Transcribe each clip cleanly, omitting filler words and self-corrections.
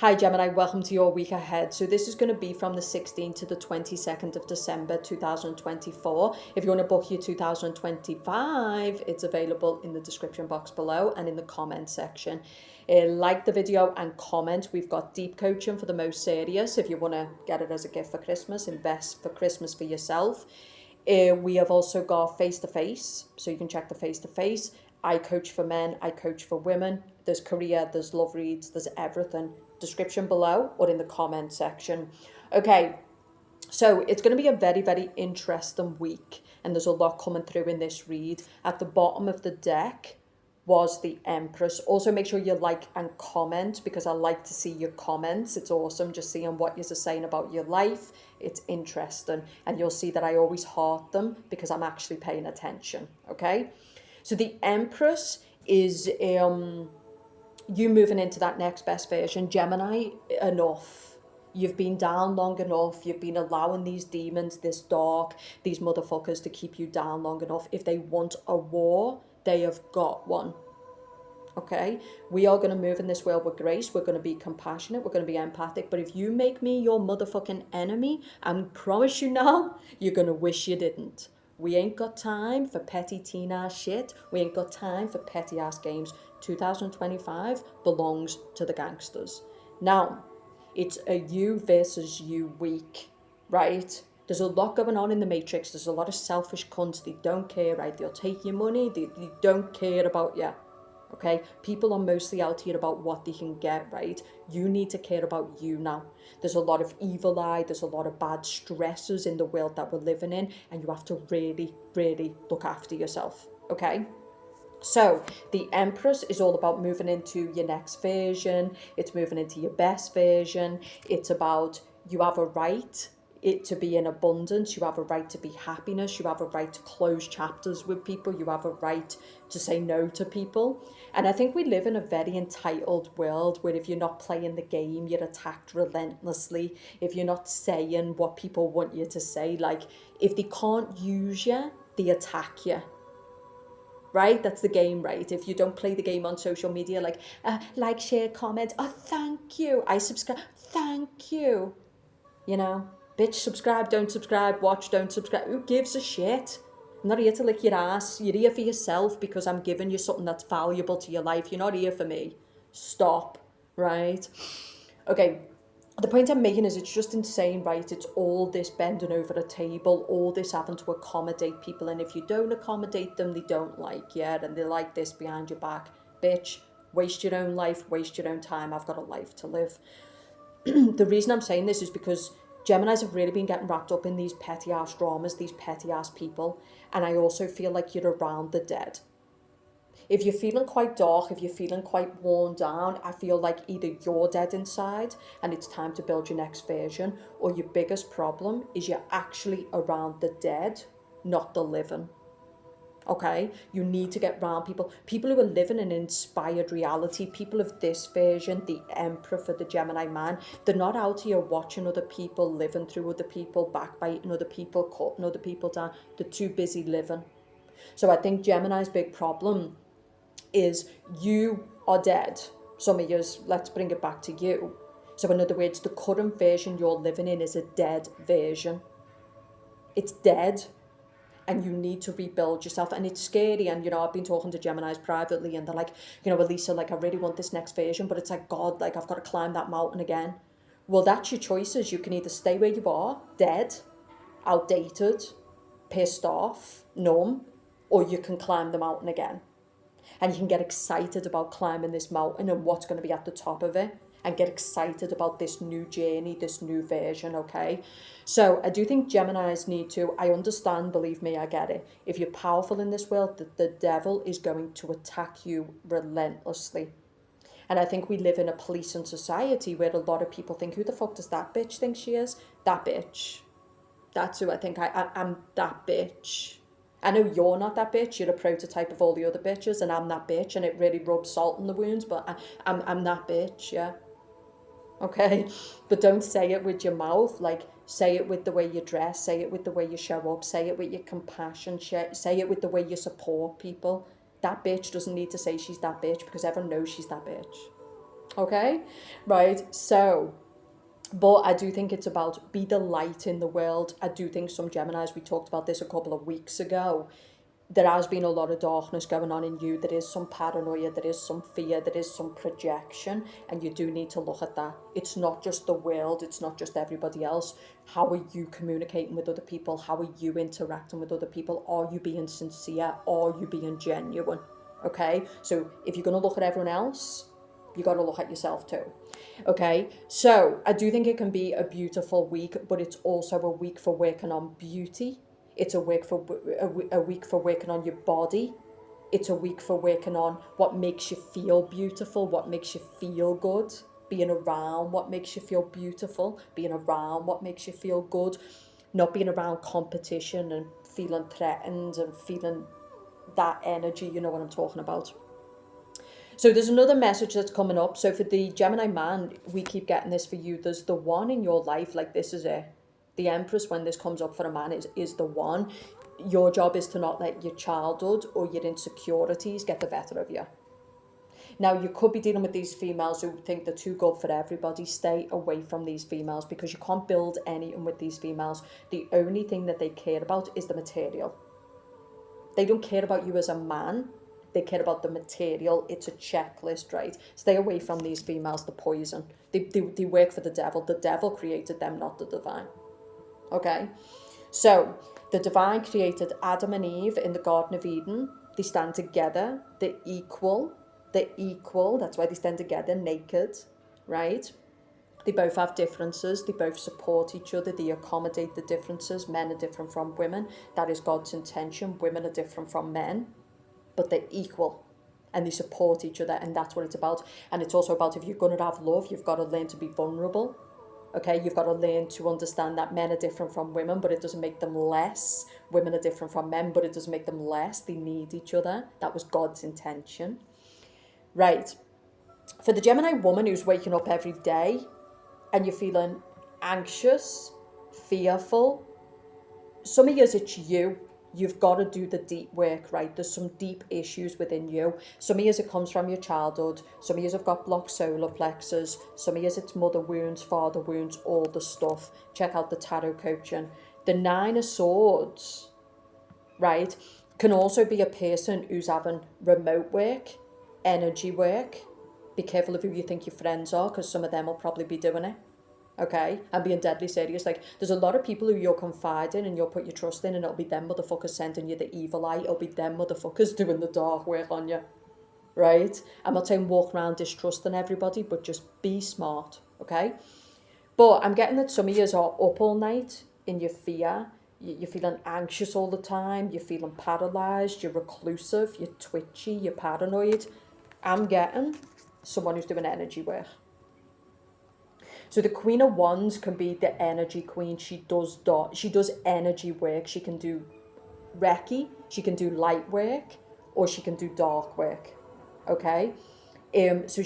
Hi Gemini, welcome to your week ahead. So this is going to be from the 16th to the 22nd of December 2024. If you want to book your 2025, it's available in the description box below and in the comment section. Like the video and comment. We've got deep coaching for the most serious. If you want to get it as a gift for Christmas, invest for Christmas for yourself. We have also got face-to-face, so you can check the face-to-face. I coach for men, I coach for women. There's career, there's love reads, there's everything. Description below or in the comment section. Okay, so it's going to be a very, very interesting week, and there's a lot coming through in this read. At the bottom of the deck was the Empress. Also, make sure you like and comment, because I like to see your comments. It's awesome just seeing what you're saying about your life. It's interesting, and you'll see that I always heart them because I'm actually paying attention. Okay, so the Empress is you moving into that next best version. Gemini, enough. You've been down long enough. You've been allowing these demons, this dark, these motherfuckers to keep you down long enough. If they want a war, they have got one. Okay? We are going to move in this world with grace. We're going to be compassionate. We're going to be empathic. But if you make me your motherfucking enemy, I promise you now, you're going to wish you didn't. We ain't got time for petty teen ass shit. We ain't got time for petty ass games. 2025 belongs to the gangsters. Now, it's a you versus you week, right? There's a lot going on in the Matrix. There's a lot of selfish cunts. They don't care, right? They'll take your money. They don't care about you. Okay, people are mostly out here about what they can get, right? You need to care about you now. There's a lot of evil eye, there's a lot of bad stresses in the world that we're living in, and you have to really, really look after yourself, okay? So the Empress is all about moving into your next version. It's moving into your best version. It's about you have a right to be in abundance. You have a right to be happiness. You have a right to close chapters with people. You have a right to say no to people. And I think we live in a very entitled world where if you're not playing the game, you're attacked relentlessly. If you're not saying what people want you to say, like if they can't use you, they attack you. Right? That's the game, right? If you don't play the game on social media, like, share, comment, oh, thank you. I subscribe, thank you. You know, bitch, subscribe, don't subscribe, watch, don't subscribe. Who gives a shit? I'm not here to lick your ass. You're here for yourself because I'm giving you something that's valuable to your life. You're not here for me. Stop, right? Okay. The point I'm making is it's just insane, right? It's all this bending over a table, all this having to accommodate people. And if you don't accommodate them, they don't like you. And they like this behind your back. Bitch, waste your own life, waste your own time. I've got a life to live. The reason I'm saying this is because Geminis have really been getting wrapped up in these petty ass dramas, these petty ass people. And I also feel like you're around the dead. If you're feeling quite dark, if you're feeling quite worn down, I feel like either you're dead inside and it's time to build your next version, or your biggest problem is you're actually around the dead, not the living. Okay? You need to get around people who are living an inspired reality, people of this version, the Emperor for the Gemini man. They're not out here watching other people, living through other people, backbiting other people, cutting other people down. They're too busy living. So I think Gemini's big problem is you are dead. Some of yours, let's bring it back to you. So in other words, the current version you're living in is a dead version. It's dead, and you need to rebuild yourself. And it's scary. And, you know, I've been talking to Geminis privately, and they're like, you know, Elisa, like, I really want this next version, but it's like, God, like, I've got to climb that mountain again. Well, that's your choices. You can either stay where you are, dead, outdated, pissed off, numb, or you can climb the mountain again. And you can get excited about climbing this mountain and what's going to be at the top of it, and get excited about this new journey, this new version, okay? So I do think Geminis need to, I understand, believe me, I get it. If you're powerful in this world, the devil is going to attack you relentlessly. And I think we live in a policing society where a lot of people think, who the fuck does that bitch think she is? That bitch. That's who I think I'm that bitch. I know you're not that bitch. You're a prototype of all the other bitches, and I'm that bitch, and it really rubs salt in the wounds, but I'm that bitch, yeah. Okay? But don't say it with your mouth. Like, say it with the way you dress, say it with the way you show up, say it with your compassion, say it with the way you support people. That bitch doesn't need to say she's that bitch because everyone knows she's that bitch. Okay, right, so, but I do think it's about be the light in the world. I do think some Geminis, we talked about this a couple of weeks ago, there has been a lot of darkness going on in you. There is some paranoia, there is some fear, there is some projection, and you do need to look at that. It's not just the world, it's not just everybody else. How are you communicating with other people? How are you interacting with other people? Are you being sincere? Are you being genuine? Okay, so if you're going to look at everyone else, you got to look at yourself too. Okay, so I do think it can be a beautiful week, but it's also a week for working on beauty. It's a week for working on your body. It's a week for working on what makes you feel beautiful, what makes you feel good, being around what makes you feel beautiful, being around what makes you feel good, not being around competition and feeling threatened and feeling that energy, you know what I'm talking about. So there's another message that's coming up. So for the Gemini man, we keep getting this for you. There's the one in your life, like this is it. The Empress, when this comes up for a man, is the one. Your job is to not let your childhood or your insecurities get the better of you. Now, you could be dealing with these females who think they're too good for everybody. Stay away from these females because you can't build anything with these females. The only thing that they care about is the material. They don't care about you as a man. They care about the material. It's a checklist, right? Stay away from these females, the poison. They work for the devil. The devil created them, not the divine. Okay? So, the divine created Adam and Eve in the Garden of Eden. They stand together. They're equal. They're equal. That's why they stand together naked, right? They both have differences. They both support each other. They accommodate the differences. Men are different from women. That is God's intention. Women are different from men, but they're equal and they support each other. And that's what it's about. And it's also about if you're going to have love, you've got to learn to be vulnerable. Okay, you've got to learn to understand that men are different from women, but it doesn't make them less. Women are different from men, but it doesn't make them less. They need each other. That was God's intention. Right. For the Gemini woman who's waking up every day, and you're feeling anxious, fearful, some of years it's you. You've got to do the deep work, right? There's some deep issues within you. Some of years it comes from your childhood. Some of years have got blocked solar plexus. Some of years it's mother wounds, father wounds, all the stuff. Check out the tarot coaching. The Nine of Swords, right, can also be a person who's having remote work, energy work. Be careful of who you think your friends are, because some of them will probably be doing it. Okay, and being deadly serious. Like, there's a lot of people who you'll confide in and you'll put your trust in, and it'll be them motherfuckers sending you the evil eye. It'll be them motherfuckers doing the dark work on you, right? I'm not saying walk around distrusting everybody, but just be smart, okay? But I'm getting that some of you are up all night in your fear. You're feeling anxious all the time. You're feeling paralyzed. You're reclusive. You're twitchy. You're paranoid. I'm getting someone who's doing energy work. So the Queen of Wands can be the energy queen. She does energy work. She can do Reiki, she can do light work, or she can do dark work. Okay? So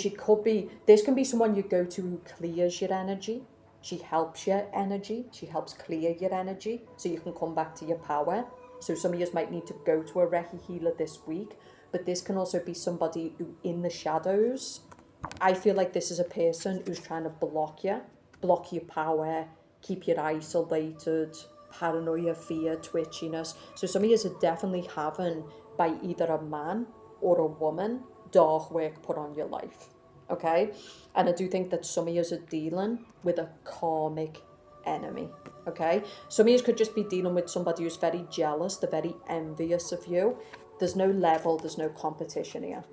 this can be someone you go to who clears your energy. She helps your energy. She helps clear your energy so you can come back to your power. So some of you might need to go to a Reiki healer this week, but this can also be somebody who in the shadows, I feel like this is a person who's trying to block your power, keep you isolated, paranoia, fear, twitchiness. So some of you are definitely having, by either a man or a woman, dark work put on your life. Okay? And I do think that some of you are dealing with a karmic enemy. Okay? Some of you could just be dealing with somebody who's very jealous, they're very envious of you. There's no level, there's no competition here.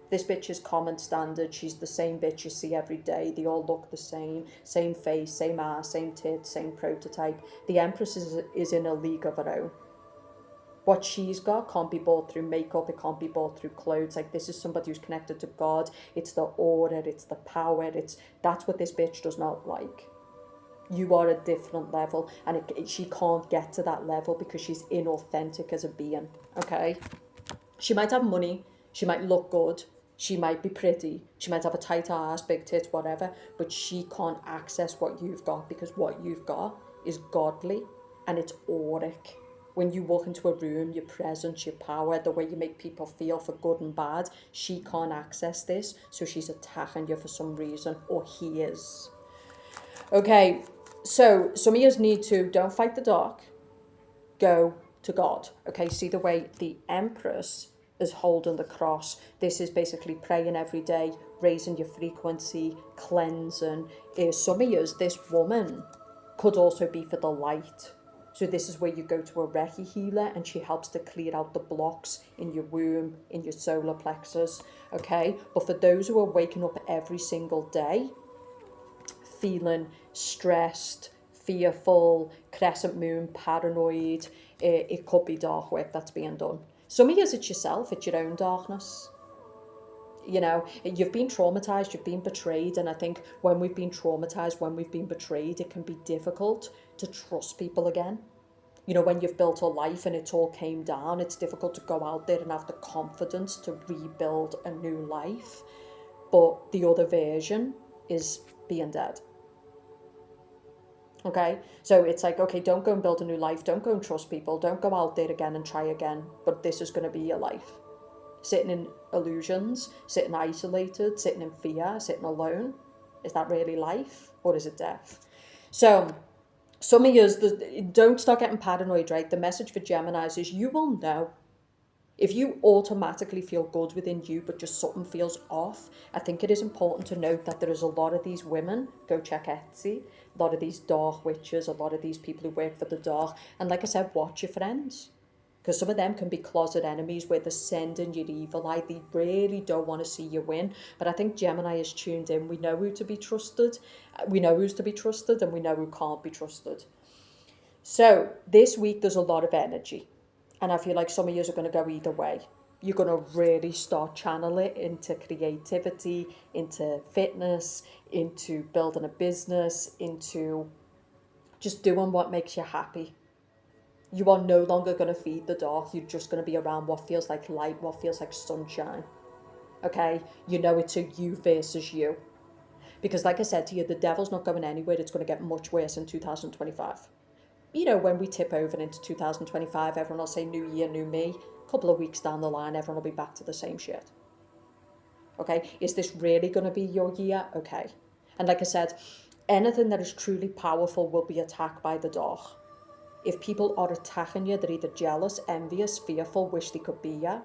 This bitch is common standard. She's the same bitch you see every day. They all look the same face, same ass, same tits, same prototype. The Empress is in a league of her own. What she's got can't be bought through makeup. It can't be bought through clothes. Like, this is somebody who's connected to God. It's the aura, it's the power. That's what this bitch does not like. You are a different level, and she can't get to that level because she's inauthentic as a being. Okay? She might have money. She might look good. She might be pretty. She might have a tight ass, big tits, whatever. But she can't access what you've got, because what you've got is godly and it's auric, when you walk into a room, your presence, your power, the way you make people feel for good and bad, she can't access this, so she's attacking you for some reason, or he is. Okay, so some of you need to, don't fight the dark, go to God. Okay, see the way the empress is holding the cross. This is basically praying every day, raising your frequency, cleansing. Some of you, this woman could also be for the light. So this is where you go to a Reiki healer and she helps to clear out the blocks in your womb, in your solar plexus. Okay, but for those who are waking up every single day feeling stressed, fearful, crescent moon, paranoid, it could be dark work that's being done. Some of you, it's yourself, it's your own darkness. You know, you've been traumatized, you've been betrayed, and I think when we've been traumatized, when we've been betrayed, it can be difficult to trust people again. You know, when you've built a life and it all came down, it's difficult to go out there and have the confidence to rebuild a new life. But the other version is being dead. Okay, so it's like, okay, don't go and build a new life, don't go and trust people, don't go out there again and try again, but this is going to be your life. Sitting in illusions, sitting isolated, sitting in fear, sitting alone, is that really life, or is it death? So some of you, don't start getting paranoid, right? The message for Geminis is you will know. If you automatically feel good within you, but just something feels off, I think it is important to note that there is a lot of these women, go check Etsy, a lot of these dark witches, a lot of these people who work for the dark. And like I said, watch your friends. Because some of them can be closet enemies where they're sending your evil eye. They really don't want to see you win. But I think Gemini is tuned in. We know who to be trusted. We know who's to be trusted and we know who can't be trusted. So this week there's a lot of energy. And I feel like some of you are going to go either way. You're going to really start channeling it into creativity, into fitness, into building a business, into just doing what makes you happy. You are no longer going to feed the dark. You're just going to be around what feels like light, what feels like sunshine. Okay? You know it's a you versus you. Because like I said to you, the devil's not going anywhere. It's going to get much worse in 2025. You know, when we tip over into 2025, everyone will say new year, new me. A couple of weeks down the line, everyone will be back to the same shit. Okay, is this really going to be your year? Okay. And like I said, anything that is truly powerful will be attacked by the dark. If people are attacking you, they're either jealous, envious, fearful, wish they could be you.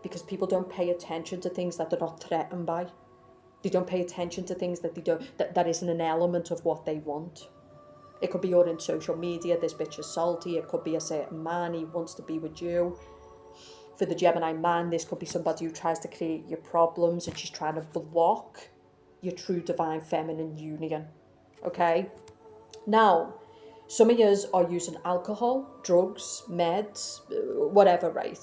Because people don't pay attention to things that they're not threatened by. They don't pay attention to things that they don't, that isn't an element of what they want. It could be you're in social media, this bitch is salty. It could be a certain man, he wants to be with you. For the Gemini man, this could be somebody who tries to create your problems and she's trying to block your true divine feminine union. Okay? Now, some of yous are using alcohol, drugs, meds, whatever, right?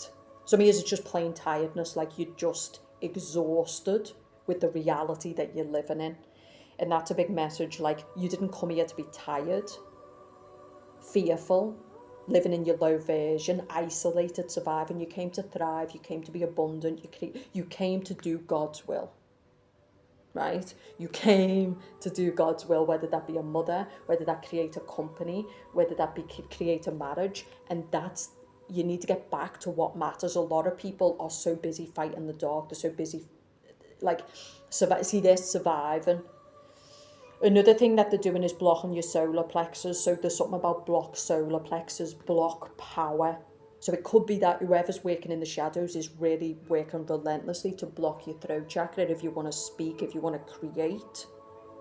Some of yous are just plain tiredness, like you're just exhausted with the reality that you're living in. And that's a big message, like you didn't come here to be tired, fearful, living in your low version, isolated, surviving. You came to thrive, you came to be abundant, you came to do God's will, right? You came to do God's will, whether that be a mother, whether that create a company, whether that be create a marriage. And that's, you need to get back to what matters. A lot of people are so busy fighting the dark, they're so busy, like, surviving. Another thing that they're doing is blocking your solar plexus. So there's something about block solar plexus, block power. So it could be that whoever's working in the shadows is really working relentlessly to block your throat chakra if you want to speak, if you want to create,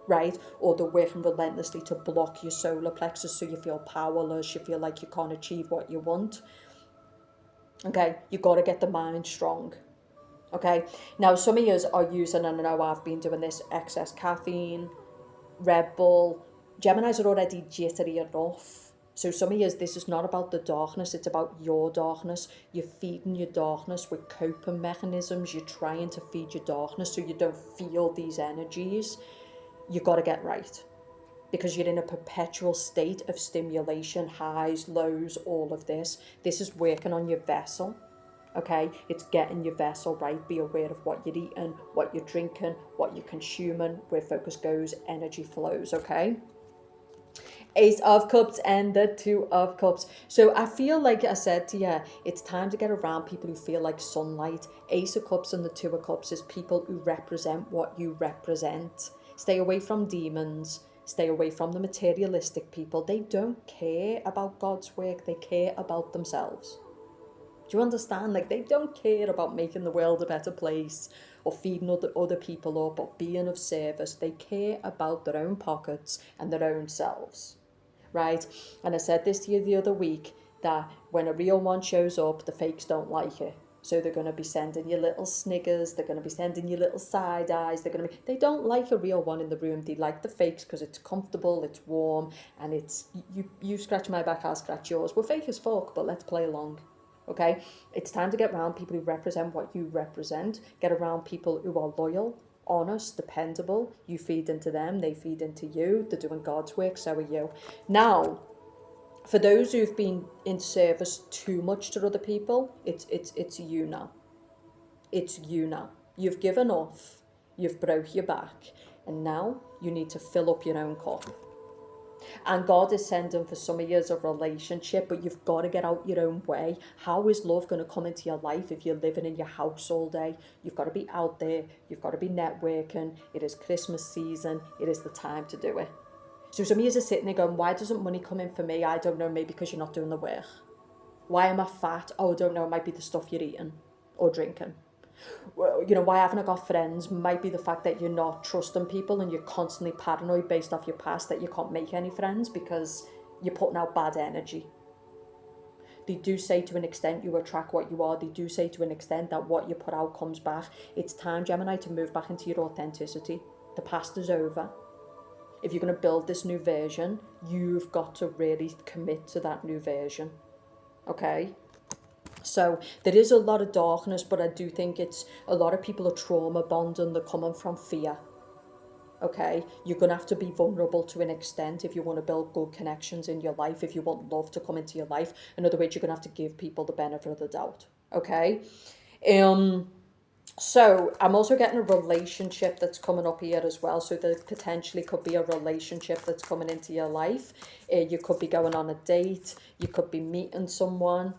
right? Or they're working relentlessly to block your solar plexus so you feel powerless, you feel like you can't achieve what you want. Okay, you got to get the mind strong. Okay, now some of you are using, and I know I've been doing this, excess caffeine, Red Bull. Geminis are already jittery enough. So some of you, this is not about the darkness, it's about your darkness. You're feeding your darkness with coping mechanisms. You're trying to feed your darkness so you don't feel these energies. You got to get right. Because you're in a perpetual state of stimulation, highs, lows, all of this. This is working on your vessel. Okay, it's getting your vessel right. Be aware of what you're eating, what you're drinking, what you're consuming, where focus goes, energy flows, okay? Ace of Cups and the Two of Cups. So I feel like I said to you, it's time to get around people who feel like sunlight. Ace of Cups and the Two of Cups is people who represent what you represent. Stay away from demons. Stay away from the materialistic people. They don't care about God's work. They care about themselves. Do you understand? Like, they don't care about making the world a better place or feeding other people up or being of service. They care about their own pockets and their own selves. Right? And I said this to you the other week, that when a real one shows up, the fakes don't like it. So they're going to be sending you little sniggers, they're going to be sending you little side eyes, they don't like a real one in the room. They like the fakes because it's comfortable, it's warm, and it's, you scratch my back, I'll scratch yours. We're fake as fuck, but let's play along. Okay? It's time to get around people who represent what you represent. Get around people who are loyal, honest, dependable. You feed into them, they feed into you. They're doing God's work, so are you. Now, for those who've been in service too much to other people, it's you now. It's you now. You've given off, you've broke your back, and now you need to fill up your own cup. And God is sending for some of you a relationship, but you've got to get out your own way. How is love going to come into your life if you're living in your house all day? You've got to be out there. You've got to be networking. It is Christmas season. It is the time to do it. So some of you are sitting there going, why doesn't money come in for me? I don't know, maybe because you're not doing the work. Why am I fat? Oh, I don't know, it might be the stuff you're eating or drinking. Well, you know, why haven't I got friends? Might be the fact that you're not trusting people and you're constantly paranoid based off your past that you can't make any friends because you're putting out bad energy. They do say to an extent you attract what you are. They do say to an extent that what you put out comes back. It's time, Gemini, to move back into your authenticity. The past is over. If you're going to build this new version, you've got to really commit to that new version. Okay? So there is a lot of darkness, but I do think it's a lot of people are trauma bonding. They're coming from fear. Okay? You're going to have to be vulnerable to an extent if you want to build good connections in your life, if you want love to come into your life. In other words, you're going to have to give people the benefit of the doubt. Okay? So I'm also getting a relationship that's coming up here as well. So there potentially could be a relationship that's coming into your life. You could be going on a date. You could be meeting someone.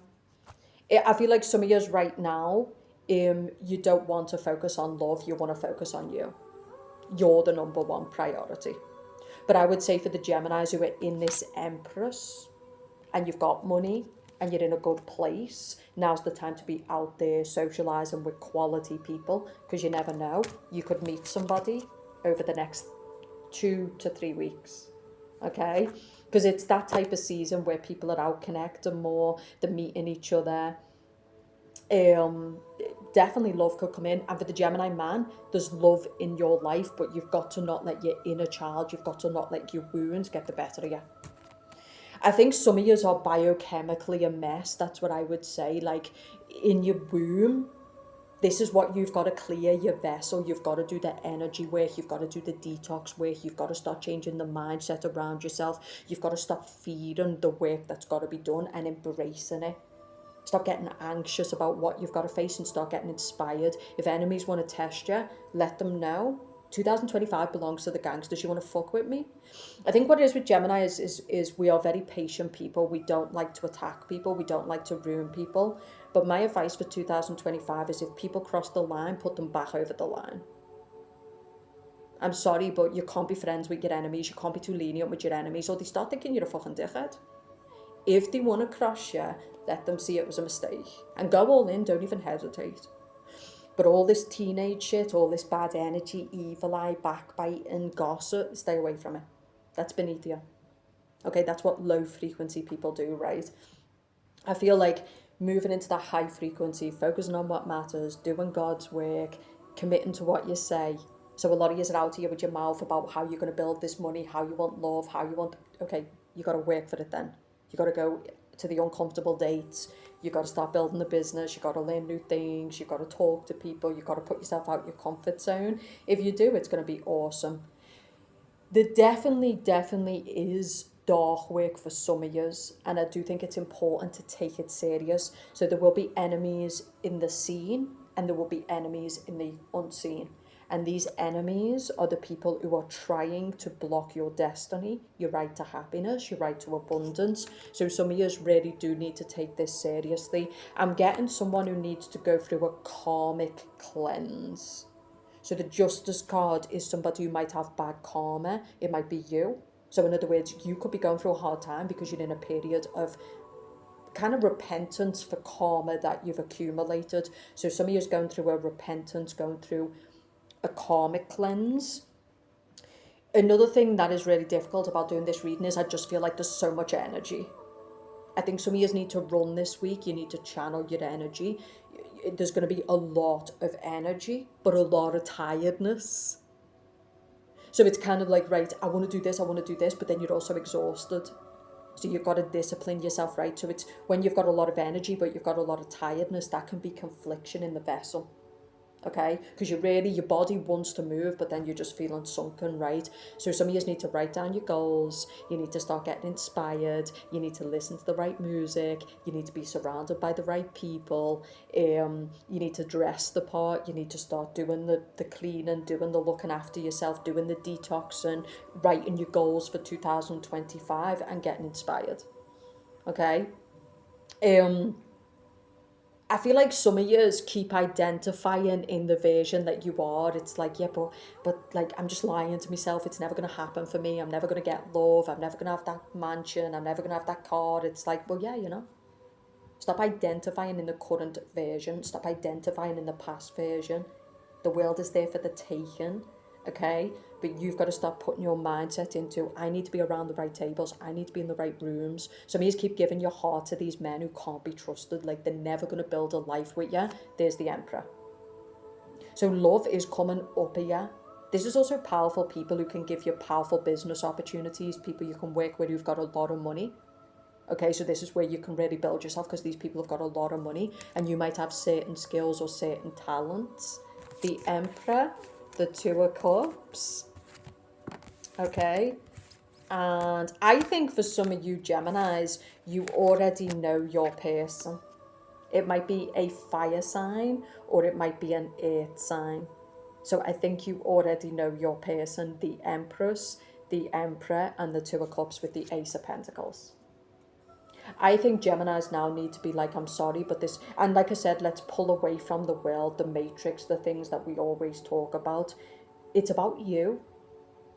I feel like some of you right now, you don't want to focus on love. You want to focus on you. You're the number one priority. But I would say for the Geminis who are in this empress and you've got money and you're in a good place, now's the time to be out there socializing with quality people, because you never know. You could meet somebody over the next 2 to 3 weeks. Okay? Because it's that type of season where people are out connecting more, they're meeting each other. Definitely love could come in. And for the Gemini man, there's love in your life, but you've got to not let your inner child, you've got to not let your wounds get the better of you. I think some of you are biochemically a mess. That's what I would say. Like, in your womb, this is what you've got to clear your vessel. You've got to do the energy work. You've got to do the detox work. You've got to start changing the mindset around yourself. You've got to stop feeding the work that's got to be done and embracing it. Stop getting anxious about what you've got to face and start getting inspired. If enemies want to test you, let them know. 2025 belongs to the gangsters. You want to fuck with me? I think what it is with Gemini is we are very patient people. We don't like to attack people. We don't like to ruin people. But my advice for 2025 is if people cross the line, put them back over the line. I'm sorry, but you can't be friends with your enemies. You can't be too lenient with your enemies, or they start thinking you're a fucking dickhead. If they want to cross you, let them see it was a mistake. And go all in, don't even hesitate. But all this teenage shit, all this bad energy, evil eye, backbiting, gossip, stay away from it. That's beneath you. Okay, that's what low frequency people do, right? I feel like moving into that high frequency, focusing on what matters, doing God's work, committing to what you say. So a lot of you are out here with your mouth about how you're going to build this money, how you want love, how you want... Okay, you got to work for it then. You got to go to the uncomfortable dates. You got to start building the business. You got to learn new things. You got to talk to people. You got to put yourself out your comfort zone. If you do, it's going to be awesome. There definitely is dark work for some of yous, and I do think it's important to take it serious. So there will be enemies in the seen, and there will be enemies in the unseen. And these enemies are the people who are trying to block your destiny, your right to happiness, your right to abundance. So some of you really do need to take this seriously. I'm getting someone who needs to go through a karmic cleanse. So the Justice card is somebody who might have bad karma. It might be you. So in other words, you could be going through a hard time because you're in a period of kind of repentance for karma that you've accumulated. So some of you is going through a repentance, going through a karmic cleanse. Another thing that is really difficult about doing this reading is I just feel like there's so much energy. I think some of you need to run this week. You need to channel your energy. There's going to be a lot of energy, but a lot of tiredness. So it's kind of like, right, I want to do this, but then you're also exhausted. So you've got to discipline yourself, right? So it's when you've got a lot of energy, but you've got a lot of tiredness, that can be confliction in the vessel. Okay, because your body wants to move, but then you're just feeling sunken, right? So some of you need to write down your goals. You need to start getting inspired. You need to listen to the right music. You need to be surrounded by the right people. You need to dress the part. You need to start doing the cleaning, doing the looking after yourself, doing the detoxing, writing your goals for 2025 and getting inspired. Okay. I feel like some of yous keep identifying in the version that you are. It's like, yeah, but like, I'm just lying to myself. It's never going to happen for me. I'm never going to get love. I'm never going to have that mansion. I'm never going to have that car. It's like, well, yeah, Stop identifying in the current version. Stop identifying in the past version. The world is there for the taking, okay? But you've got to start putting your mindset into, I need to be around the right tables. I need to be in the right rooms. Some of you keep giving your heart to these men who can't be trusted. Like, they're never going to build a life with you. There's the Emperor. So love is coming up here. This is also powerful people who can give you powerful business opportunities, people you can work with who've got a lot of money. Okay, so this is where you can really build yourself because these people have got a lot of money and you might have certain skills or certain talents. The Emperor, the Two of Cups. Okay, and I think for some of you Geminis, you already know your person. It might be a fire sign or it might be an earth sign. So I think you already know your person, the Empress, the Emperor, and the Two of Cups with the Ace of Pentacles. I think Geminis now need to be like, I'm sorry, but this, and like I said, let's pull away from the world, the matrix, the things that we always talk about. It's about you.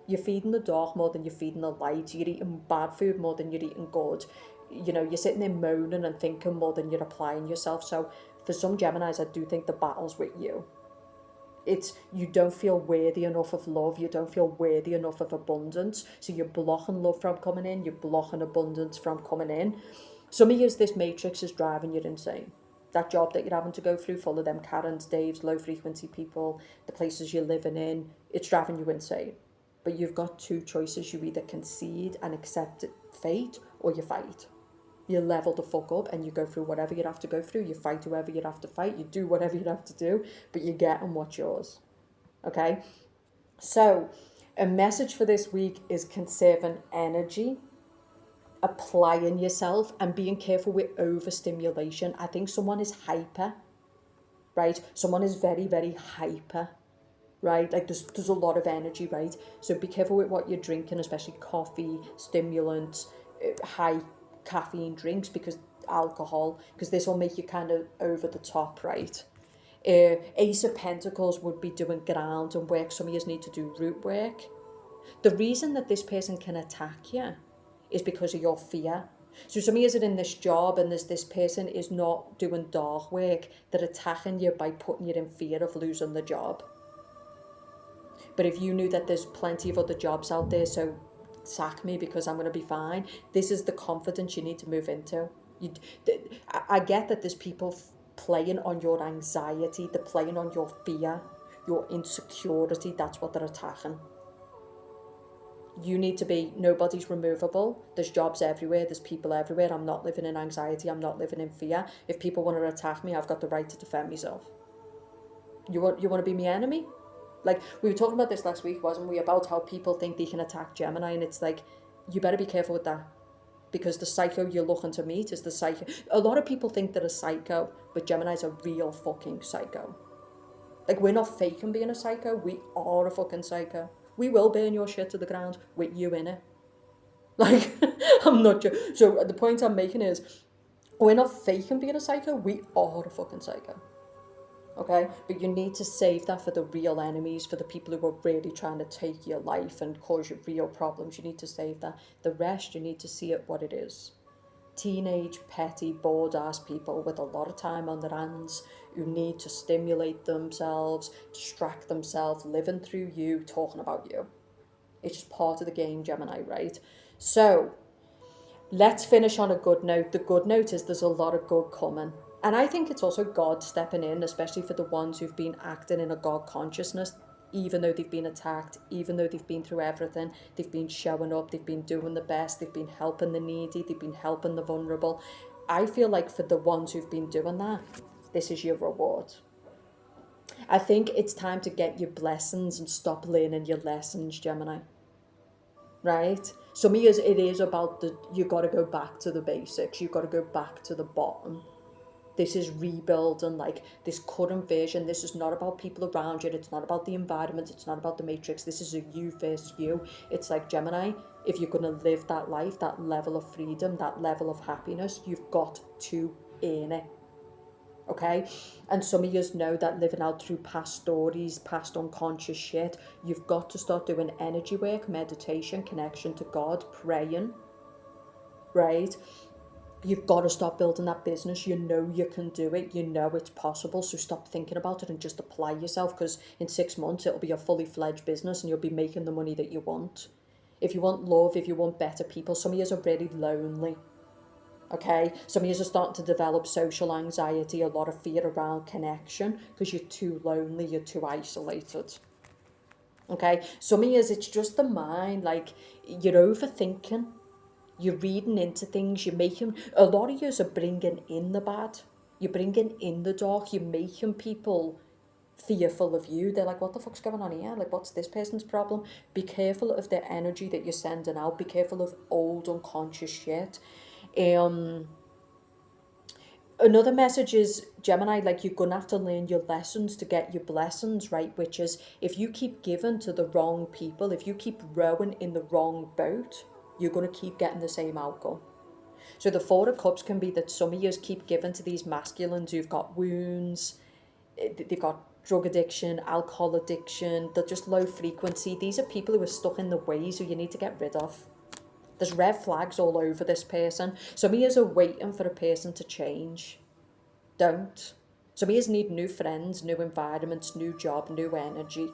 You're feeding the dark more than you're feeding the light. You're eating bad food more than you're eating good. You're sitting there moaning and thinking more than you're applying yourself. So for some Geminis, I do think the battle's with you. It's, you don't feel worthy enough of love. You don't feel worthy enough of abundance. So you're blocking love from coming in. You're blocking abundance from coming in. Some of you, this matrix is driving you insane. That job that you're having to go through, full of them Karens, Daves, low frequency people, the places you're living in, it's driving you insane. But you've got two choices. You either concede and accept fate, or you fight. You level the fuck up and you go through whatever you have to go through. You fight whoever you have to fight. You do whatever you have to do, but you get on what's yours. Okay? So, a message for this week is conserving energy, applying yourself, and being careful with overstimulation. I think someone is hyper, right? Someone is very, very hyper, right? Like there's a lot of energy, right? So be careful with what you're drinking, especially coffee, stimulants, high caffeine drinks, because alcohol, because this will make you kind of over the top, right? Ace of Pentacles would be doing ground and work. Some of you need to do root work. The reason that this person can attack you is because of your fear. So some of you are in this job and this person is not doing dark work. They're attacking you by putting you in fear of losing the job. But if you knew that there's plenty of other jobs out there, so sack me because I'm going to be fine. This is the confidence you need to move into. I get that there's people playing on your anxiety. They're playing on your fear, your insecurity. That's what they're attacking. You need to be, nobody's removable. There's jobs everywhere. There's people everywhere. I'm not living in anxiety. I'm not living in fear. If people want to attack me, I've got the right to defend myself. You want to be my enemy? Like, we were talking about this last week, wasn't we? About how people think they can attack Gemini, and it's like, you better be careful with that. Because the psycho you're looking to meet is the psycho. A lot of people think they're a psycho, but Gemini's a real fucking psycho. Like, we're not faking being a psycho. We are a fucking psycho. We will burn your shit to the ground with you in it. Like, I'm not joking. So the point I'm making is, we're not faking being a psycho. We are a fucking psycho. Okay? But you need to save that for the real enemies, for the people who are really trying to take your life and cause you real problems. You need to save that. The rest, you need to see it what it is. Teenage, petty, bored-ass people with a lot of time on their hands who need to stimulate themselves, distract themselves, living through you, talking about you. It's just part of the game, Gemini, right? So, let's finish on a good note. The good note is there's a lot of good coming. And I think it's also God stepping in, especially for the ones who've been acting in a God consciousness, even though they've been attacked, even though they've been through everything, they've been showing up, they've been doing the best, they've been helping the needy, they've been helping the vulnerable. I feel like for the ones who've been doing that, this is your reward. I think it's time to get your blessings and stop learning your lessons, Gemini. Right? So me, it is about you got to go back to the basics. You got to go back to the bottom. This is rebuilding, like, this current version. This is not about people around you. It's not about the environment. It's not about the matrix. This is a you versus you. It's like, Gemini, if you're going to live that life, that level of freedom, that level of happiness, you've got to earn it. Okay? And some of you know that living out through past stories, past unconscious shit, you've got to start doing energy work, meditation, connection to God, praying, right? You've got to stop building that business. You know you can do it. You know it's possible. So stop thinking about it and just apply yourself, because in 6 months it'll be a fully fledged business and you'll be making the money that you want. If you want love, if you want better people, some of you are really lonely. Okay, some of you are starting to develop social anxiety, a lot of fear around connection because you're too lonely, you're too isolated. Okay, some of you, it's just the mind, like, you're overthinking, you're reading into things, you're making, a lot of you are bringing in the bad, you're bringing in the dark, you're making people fearful of you. They're like, what the fuck's going on here? Like, what's this person's problem? Be careful of the energy that you're sending out. Be careful of old unconscious shit. Another message is, Gemini, like, you're going to have to learn your lessons to get your blessings, right? Which is, if you keep giving to the wrong people, if you keep rowing in the wrong boat, you're going to keep getting the same outcome. So the Four of Cups can be that some of you keep giving to these masculines who've got wounds, they've got drug addiction, alcohol addiction, they're just low frequency. These are people who are stuck in the ways who you need to get rid of. There's red flags all over this person. Some of you are waiting for a person to change. Don't. Some of you need new friends, new environments, new job, new energy.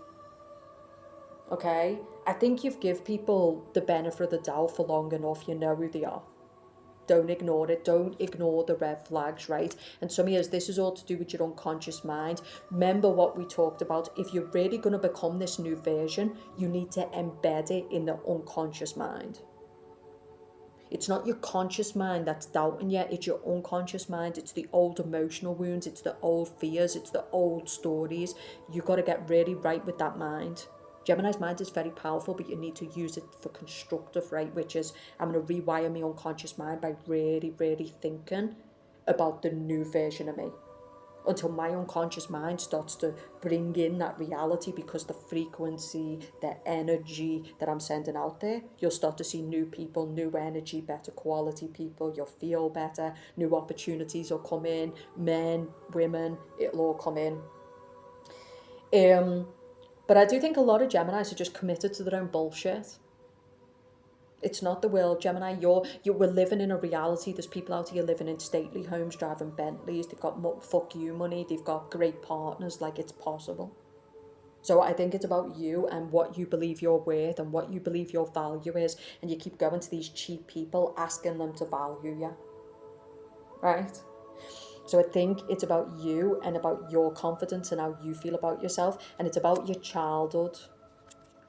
Okay? I think you've given people the benefit of the doubt for long enough. You know who they are. Don't ignore it. Don't ignore the red flags, right? And some of you, this is all to do with your unconscious mind. Remember what we talked about. If you're really going to become this new version, you need to embed it in the unconscious mind. It's not your conscious mind that's doubting you, it's your unconscious mind. It's the old emotional wounds, it's the old fears, it's the old stories. You've got to get really right with that mind. Gemini's mind is very powerful, but you need to use it for constructive, right? Which is, I'm going to rewire my unconscious mind by really, really thinking about the new version of me, until my unconscious mind starts to bring in that reality, because the frequency, the energy that I'm sending out there, you'll start to see new people, new energy, better quality people, you'll feel better, new opportunities will come in, men, women, it'll all come in. But I do think a lot of Geminis are just committed to their own bullshit. It's not the world, Gemini. We're living in a reality. There's people out here living in stately homes, driving Bentleys. They've got fuck you money. They've got great partners. Like, it's possible. So I think it's about you and what you believe you're worth and what you believe your value is. And you keep going to these cheap people, asking them to value you. Right? So I think it's about you and about your confidence and how you feel about yourself. And it's about your childhood.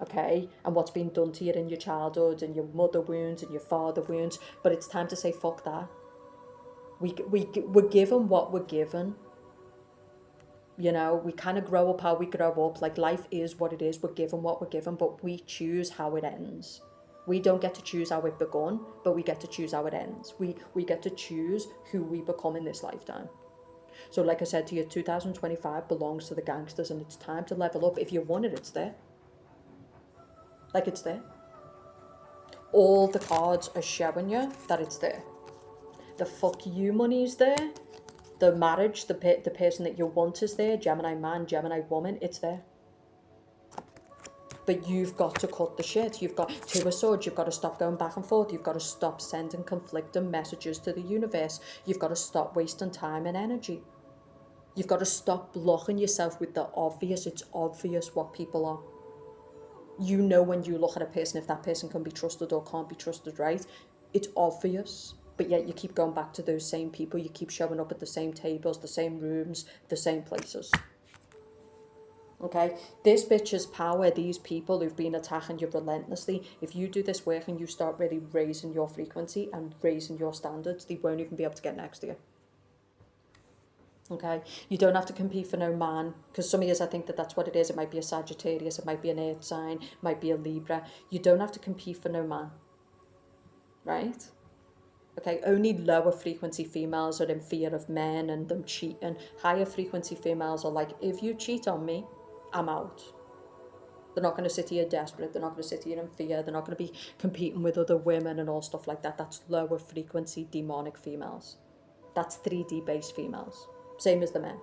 Okay, and what's been done to you in your childhood, and your mother wounds and your father wounds. But it's time to say, fuck that. We're given what we're given. You know, we kind of grow up how we grow up. Like, life is what it is. We're given what we're given, but we choose how it ends. We don't get to choose how it begun, but we get to choose how it ends. We get to choose who we become in this lifetime. So like I said to you, 2025 belongs to the gangsters, and it's time to level up. If you want it, it's there. Like, it's there. All the cards are showing you that it's there. The fuck you money is there. The marriage, the person that you want is there. Gemini man, Gemini woman, it's there. But you've got to cut the shit. You've got Two of Swords. You've got to stop going back and forth. You've got to stop sending conflicting messages to the universe. You've got to stop wasting time and energy. You've got to stop blocking yourself with the obvious. It's obvious what people are. You know when you look at a person if that person can be trusted or can't be trusted, right? It's obvious. But yet you keep going back to those same people. You keep showing up at the same tables, the same rooms, the same places. Okay, this bitch's power, these people who've been attacking you relentlessly, if you do this work and you start really raising your frequency and raising your standards, they won't even be able to get next to you. Okay, you don't have to compete for no man, because some of you, I think that's what it is. It might be a Sagittarius, it might be an earth sign, it might be a Libra. You don't have to compete for no man, right? Okay, only lower frequency females are in fear of men and them cheating. Higher frequency females are like, if you cheat on me, I'm out. They're not going to sit here desperate. They're not going to sit here in fear. They're not going to be competing with other women and all stuff like that. That's lower frequency demonic females. That's 3D based females. Same as the men.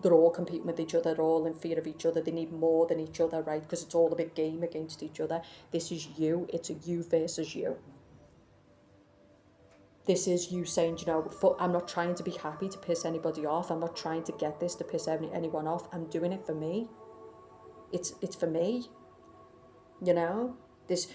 They're all competing with each other. They're all in fear of each other. They need more than each other, right? Because it's all a big game against each other. This is you. It's a you versus you. This is you saying, you know, I'm not trying to be happy to piss anybody off. I'm not trying to get this to piss anyone off. I'm doing it for me. It's for me. You know,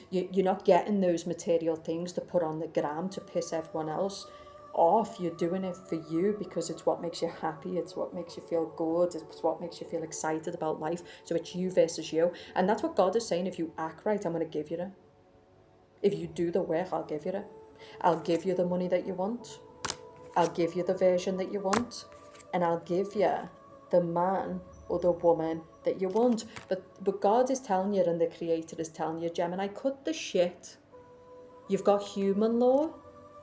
you're not getting those material things to put on the gram to piss everyone else off. You're doing it for you because it's what makes you happy. It's what makes you feel good. It's what makes you feel excited about life. So it's you versus you. And that's what God is saying. If you act right, I'm going to give you it. If you do the work, I'll give you it. I'll give you the money that you want. I'll give you the version that you want. And I'll give you the man or the woman that you want. But God is telling you, and the Creator is telling you, Gemini, cut the shit. You've got human law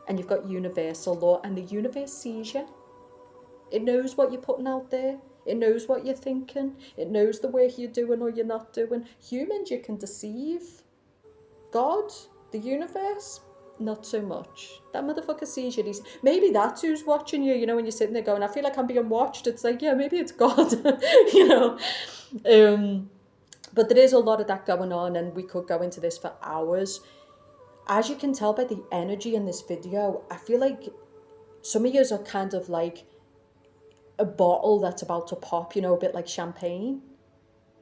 and you've got universal law, and the universe sees you. It knows what you're putting out there. It knows what you're thinking. It knows the work you're doing or you're not doing. Humans, you can deceive. God, the universe, not so much. That motherfucker sees you. Maybe that's who's watching you, you know, when you're sitting there going, I feel like I'm being watched. It's like, yeah, maybe it's God, you know. But there is a lot of that going on, and we could go into this for hours. As you can tell by the energy in this video, I feel like some of you are kind of like a bottle that's about to pop, you know, a bit like champagne,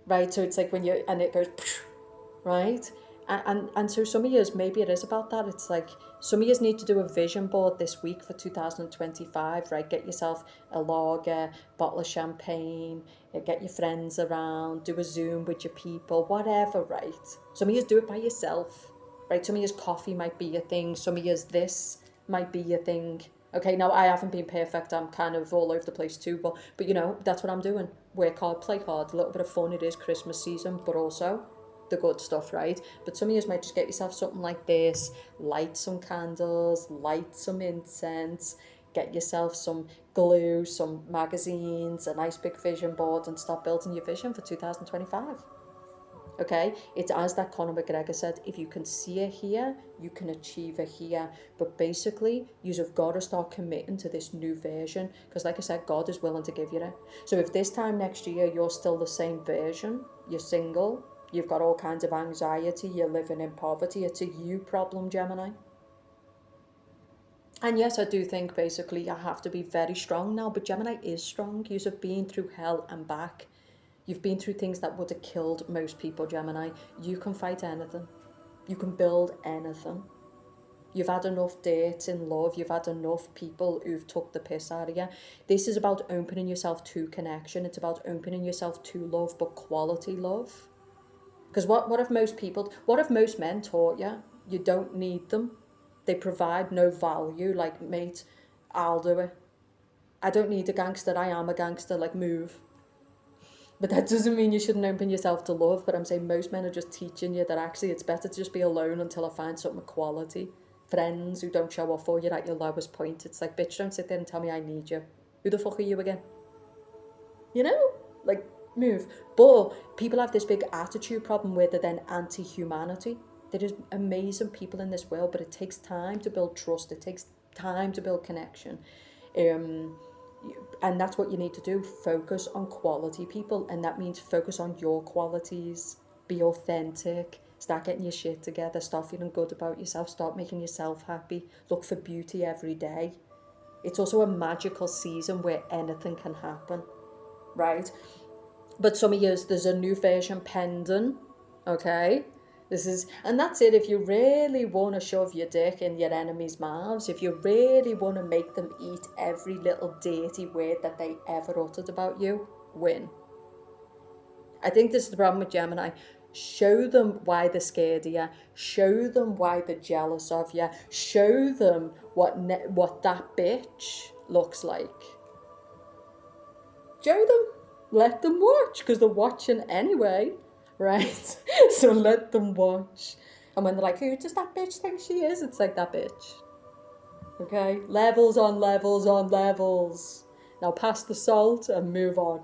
right? So it's like when and it goes, right? And so some of you, maybe it is about that. It's like some of you need to do a vision board this week for 2025, right? Get yourself a lager, bottle of champagne, get your friends around, do a Zoom with your people, whatever, right? Some of you do it by yourself, right? Some of you coffee might be your thing. Some of you this might be your thing. Okay, now I haven't been perfect. I'm kind of all over the place too, but you know, that's what I'm doing. Work hard, play hard, a little bit of fun. It is Christmas season, but also the good stuff, right? But some of you might just get yourself something like this, light some candles, light some incense, get yourself some glue, some magazines, a nice big vision board, and start building your vision for 2025. Okay, it's as that Conor McGregor said, if you can see it here, you can achieve it here. But basically, you've got to start committing to this new version, because like I said, God is willing to give you it. So if this time next year you're still the same version, you're single, you've got all kinds of anxiety, you're living in poverty, it's a you problem, Gemini. And yes, I do think basically I have to be very strong now, but Gemini is strong. You have been through hell and back. You've been through things that would have killed most people, Gemini. You can fight anything. You can build anything. You've had enough dates in love. You've had enough people who've took the piss out of you. This is about opening yourself to connection. It's about opening yourself to love, but quality love. Because what if most men taught you, you don't need them? They provide no value. Like, mate, I'll do it. I don't need a gangster. I am a gangster. Like, move. But that doesn't mean you shouldn't open yourself to love. But I'm saying most men are just teaching you that actually it's better to just be alone until I find something of quality. Friends who don't show up for you at your lowest point. It's like, bitch, don't sit there and tell me I need you. Who the fuck are you again? You know, like, move. But people have this big attitude problem where they're then anti-humanity. There is amazing people in this world, but it takes time to build trust. It takes time to build connection. And that's what you need to do. Focus on quality people. And that means focus on your qualities. Be authentic. Start getting your shit together. Start feeling good about yourself. Start making yourself happy. Look for beauty every day. It's also a magical season where anything can happen, right? But some of years there's a new version pending, okay? And that's it. If you really want to shove your dick in your enemy's mouths, if you really want to make them eat every little dirty word that they ever uttered about you, win. I think this is the problem with Gemini. Show them why they're scared of you. Show them why they're jealous of you. Show them what that bitch looks like. Show them. Let them watch, because they're watching anyway, right? So let them watch. And when they're like, who does that bitch think she is? It's like, that bitch. Okay? Levels on levels on levels. Now pass the salt and move on.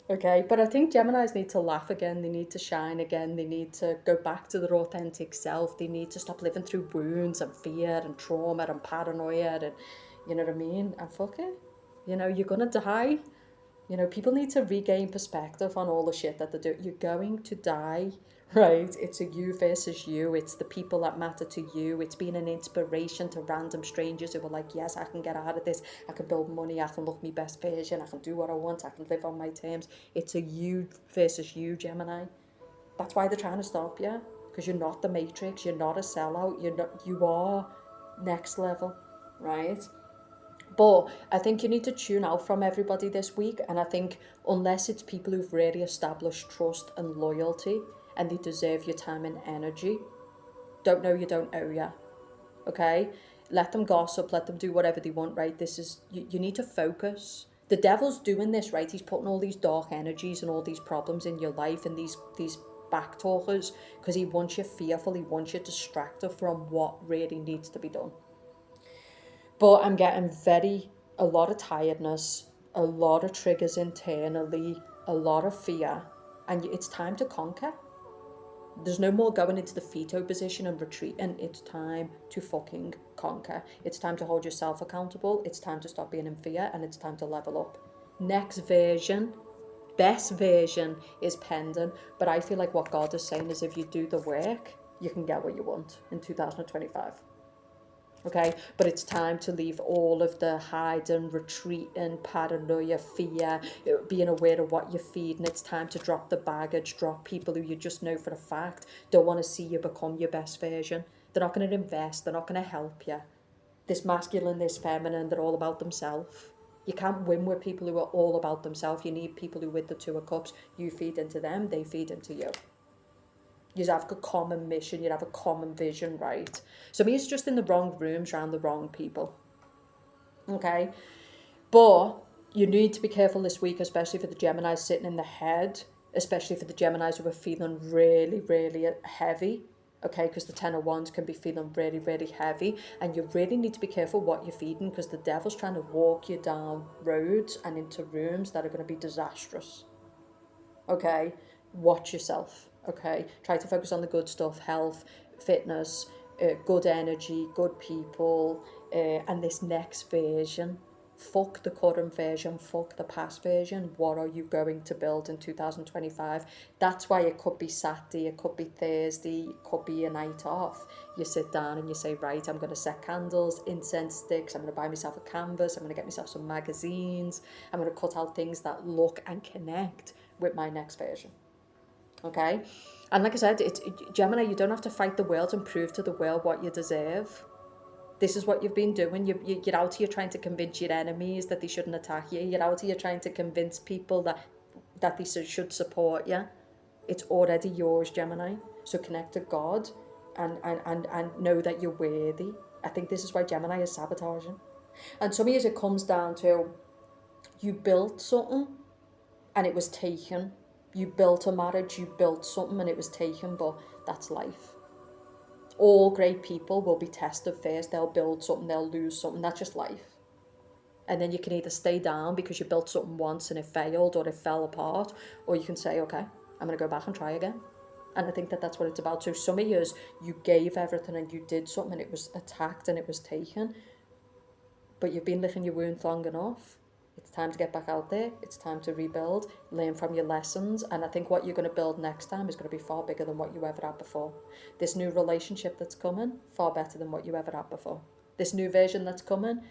Okay? But I think Geminis need to laugh again. They need to shine again. They need to go back to their authentic self. They need to stop living through wounds and fear and trauma and paranoia and, you know what I mean? And fuck it. You know, you're going to die. You know, people need to regain perspective on all the shit that they do. You're going to die, right? It's a you versus you. It's the people that matter to you. It's being an inspiration to random strangers who are like, yes, I can get out of this. I can build money. I can look my best version. I can do what I want. I can live on my terms. It's a you versus you, Gemini. That's why they're trying to stop you. Because you're not the Matrix. You're not a sellout. You are next level, right? But I think you need to tune out from everybody this week. And I think unless it's people who've really established trust and loyalty and they deserve your time and energy, don't know you don't owe ya. Okay? Let them gossip. Let them do whatever they want, right? You need to focus. The devil's doing this, right? He's putting all these dark energies and all these problems in your life and these back talkers because he wants you fearful. He wants you distracted from what really needs to be done. But I'm getting a lot of tiredness, a lot of triggers internally, a lot of fear, and it's time to conquer. There's no more going into the fetal position and retreating. It's time to fucking conquer. It's time to hold yourself accountable. It's time to stop being in fear, and it's time to level up. Next version, best version is pending, but I feel like what God is saying is if you do the work, you can get what you want in 2025. Okay, but it's time to leave all of the hiding, retreating, paranoia, fear, being aware of what you're feeding. It's time to drop the baggage, drop people who you just know for a fact don't want to see you become your best version. They're not going to invest, they're not going to help you. This masculine, this feminine, they're all about themselves. You can't win with people who are all about themselves. You need people who, with the Two of Cups, you feed into them, they feed into you. You'd have a common mission, you'd have a common vision, right? So me, it's just in the wrong rooms around the wrong people. Okay? But you need to be careful this week, especially for the Geminis sitting in the head, especially for the Geminis who are feeling really, really heavy. Okay, because the 10 of Wands can be feeling really, really heavy. And you really need to be careful what you're feeding because the devil's trying to walk you down roads and into rooms that are going to be disastrous. Okay? Watch yourself. Okay, try to focus on the good stuff, health, fitness, good energy, good people, and this next version. Fuck the current version, fuck the past version. What are you going to build in 2025? That's why it could be Saturday, it could be Thursday, it could be a night off. You sit down and you say, right, I'm going to set candles, incense sticks, I'm going to buy myself a canvas, I'm going to get myself some magazines, I'm going to cut out things that look and connect with my next version. Okay, and like I said, Gemini, you don't have to fight the world and prove to the world what you deserve. This is what you've been doing. You're out here trying to convince your enemies that they shouldn't attack you. You're out here trying to convince people that they should support you. It's already yours, Gemini. So connect to God and know that you're worthy. I think this is why Gemini is sabotaging. And some of you, it comes down to you built something and it was taken. You built a marriage, you built something and it was taken, but that's life. All great people will be tested first. They'll build something, they'll lose something. That's just life. And then you can either stay down because you built something once and it failed or it fell apart, or you can say, okay, I'm going to go back and try again. And I think that that's what it's about. So some of years you gave everything and you did something and it was attacked and it was taken, but you've been licking your wounds long enough. It's time to get back out there. It's time to rebuild, learn from your lessons. And I think what you're going to build next time is going to be far bigger than what you ever had before. This new relationship that's coming, far better than what you ever had before. This new version that's coming,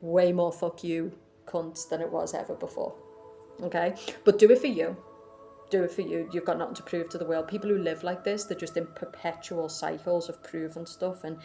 way more fuck you cunts than it was ever before. Okay? But do it for you. Do it for you. You've got nothing to prove to the world. People who live like this, they're just in perpetual cycles of proving stuff and